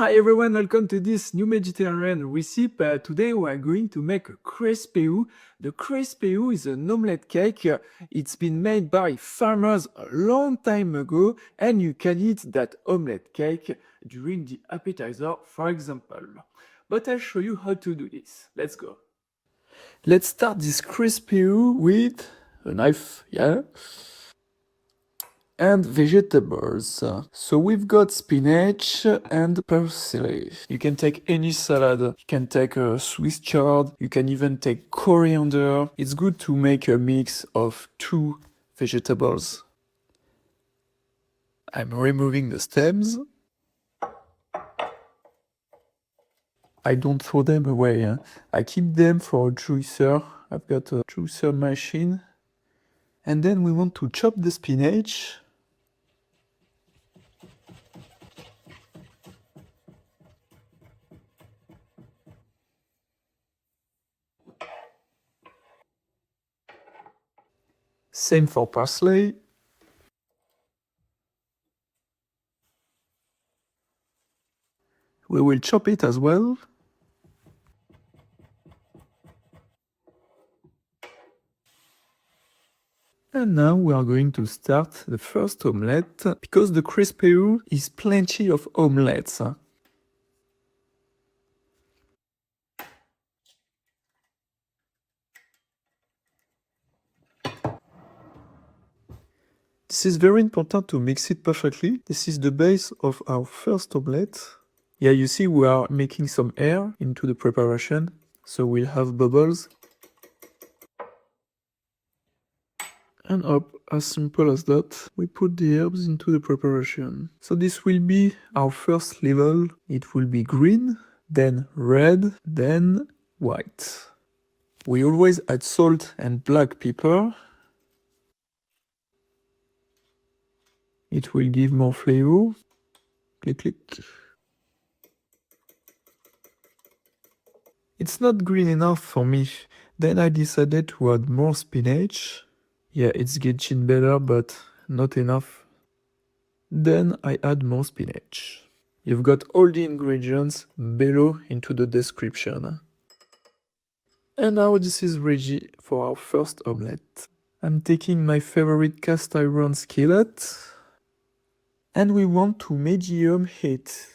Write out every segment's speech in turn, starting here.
Hi everyone, welcome to this new Mediterranean recipe. Today we are going to make a Crespeou. The Crespeou is an omelette cake. It's been made by farmers a long time ago, and you can eat that omelette cake during the appetizer, for example. But I'll show you how to do this. Let's go. Let's start this Crespeou with a knife, yeah? And vegetables. So we've got spinach and parsley. You can take any salad. You can take a Swiss chard. You can even take coriander. It's good to make a mix of two vegetables. I'm removing the stems. I don't throw them away. I keep them for a juicer. I've got a juicer machine. And then we want to chop the spinach. Same for parsley. We will chop it as well. And now we are going to start the first omelette, because the Crespeou is plenty of omelettes. This is very important to mix it perfectly. This is the base of our first omelette. Yeah, you see we are making some air into the preparation, so we'll have bubbles. And up, as simple as that, we put the herbs into the preparation. So this will be our first level. It will be green, then red, then white. We always add salt and black pepper. It will give more flavor. Click, click. It's not green enough for me. Then I decided to add more spinach. Yeah, it's getting better, but not enough. Then I add more spinach. You've got all the ingredients below into the description. And now this is ready for our first omelette. I'm taking my favorite cast iron skillet. And we want to medium heat.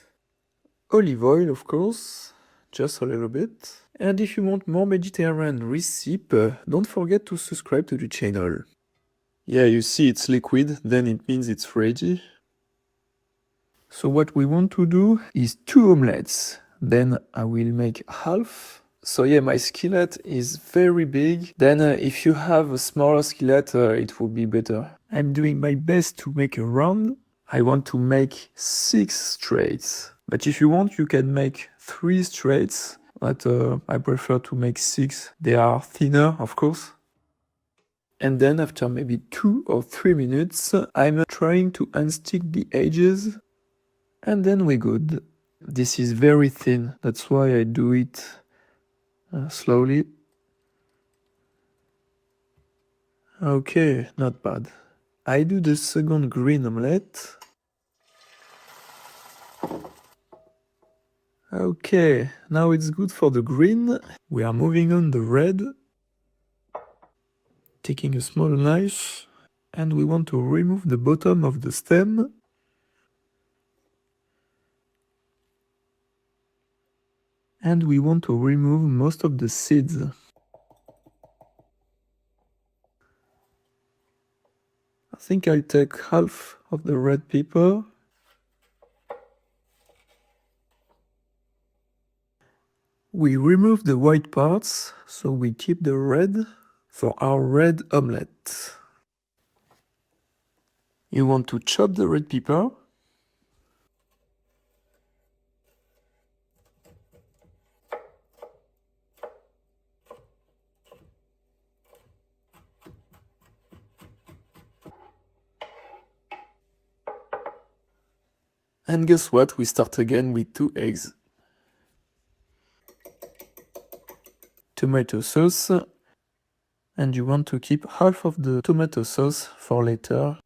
Olive oil, of course, just a little bit. And if you want more Mediterranean recipe, don't forget to subscribe to the channel. Yeah, you see it's liquid, then it means it's ready. So what we want to do is 2 omelettes. Then I will make half. So yeah, my skillet is very big. Then if you have a smaller skillet, it will be better. I'm doing my best to make a round. I want to make 6 straights. But if you want, you can make 3 straights. But I prefer to make 6. They are thinner, of course. And then after maybe 2 or 3 minutes, I'm trying to unstick the edges. And then we're good. This is very thin. That's why I do it slowly. Okay, not bad. I do the second green omelette. Okay, now it's good for the green. We are moving on the red. Taking a small knife. And we want to remove the bottom of the stem. And we want to remove most of the seeds. I think I'll take half of the red pepper. We remove the white parts, so we keep the red for our red omelette. You want to chop the red pepper. And guess what? We start again with 2 eggs. Tomato sauce. And you want to keep half of the tomato sauce for later.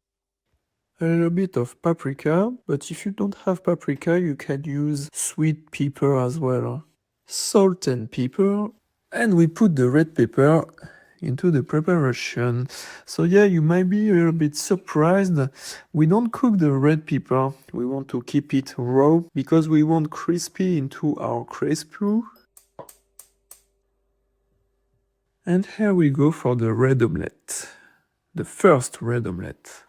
a little bit of paprika, but if you don't have paprika, you can use sweet pepper as well. Salt and pepper, and we put the red pepper into the preparation. So yeah, you might be a little bit surprised. We don't cook the red pepper. We want to keep it raw because we want crispy into our Crespeou. And here we go for the red omelette. The first red omelette.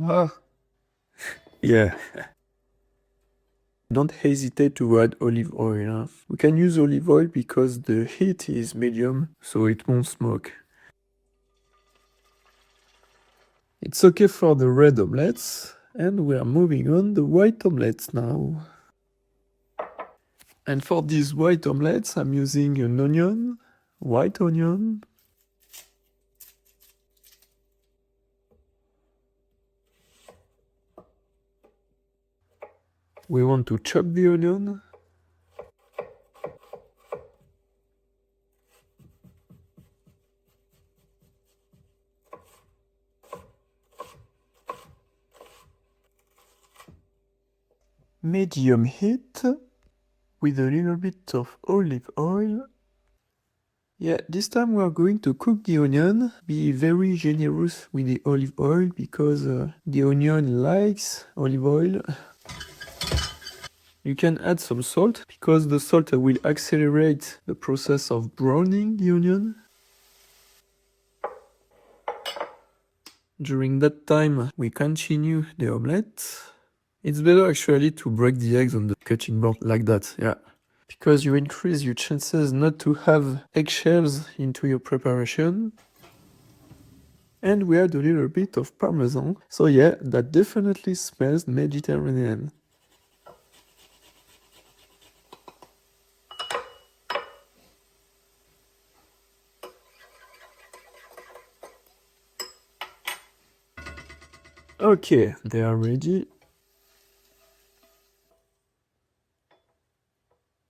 Ah. Yeah. Don't hesitate to add olive oil. We can use olive oil because the heat is medium, so it won't smoke. It's okay for the red omelettes, and we are moving on the white omelettes now. And for these white omelettes, I'm using an onion, white onion. We want to chop the onion. Medium heat with a little bit of olive oil. Yeah, this time we are going to cook the onion. Be very generous with the olive oil because the onion likes olive oil. You can add some salt because the salt will accelerate the process of browning the onion. During that time, we continue the omelette. It's better actually to break the eggs on the cutting board like that, yeah. Because you increase your chances not to have eggshells into your preparation. And we add a little bit of Parmesan. So yeah, that definitely smells Mediterranean. Okay, they are ready.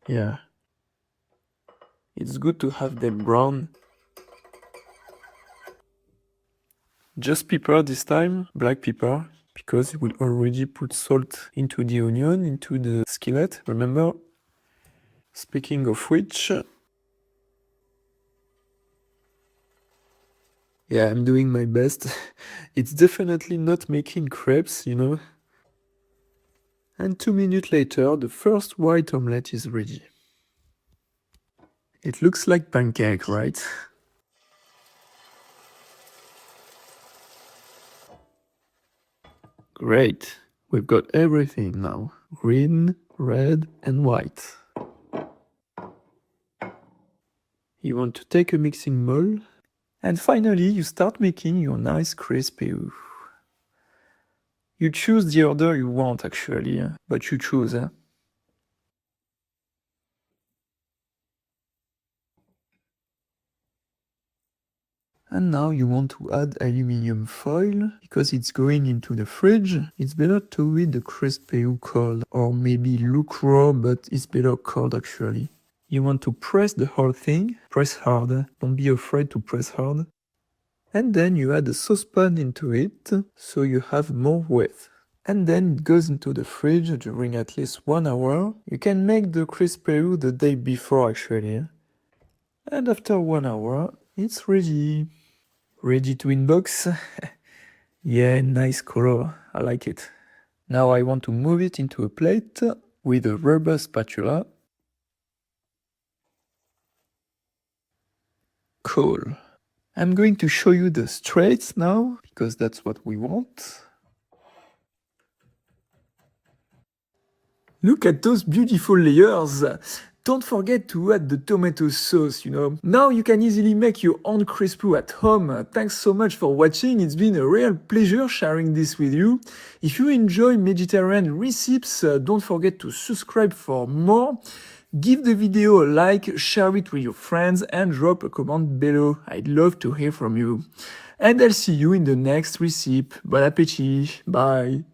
Yeah. It's good to have them brown. Just pepper this time, black pepper, because we already put salt into the onion, into the skillet, remember? Speaking of which... Yeah, I'm doing my best. It's definitely not making crepes, you know? And 2 minutes later, the first white omelette is ready. It looks like pancake, right? Great. We've got everything now. Green, red, and white. You want to take a mixing bowl. And finally, you start making your nice Crespeou. You choose the order you want, actually, but you choose. And now you want to add aluminium foil, because it's going into the fridge. It's better to eat the Crespeou cold, or maybe look raw, but it's better cold actually. You want to press the whole thing, press hard, don't be afraid to press hard. And then you add a saucepan into it, so you have more width. And then it goes into the fridge during at least 1 hour. You can make the Crispeou the day before actually. And after 1 hour, it's ready. Ready to inbox? Yeah, nice color, I like it. Now I want to move it into a plate with a rubber spatula. Cool. I'm going to show you the straights now, because that's what we want. Look at those beautiful layers! Don't forget to add the tomato sauce, you know. Now you can easily make your own Crispu at home. Thanks so much for watching, it's been a real pleasure sharing this with you. If you enjoy Mediterranean recipes, don't forget to subscribe for more. Give the video a like, share it with your friends, and drop a comment below. I'd love to hear from you. And I'll see you in the next recipe. Bon appétit, bye!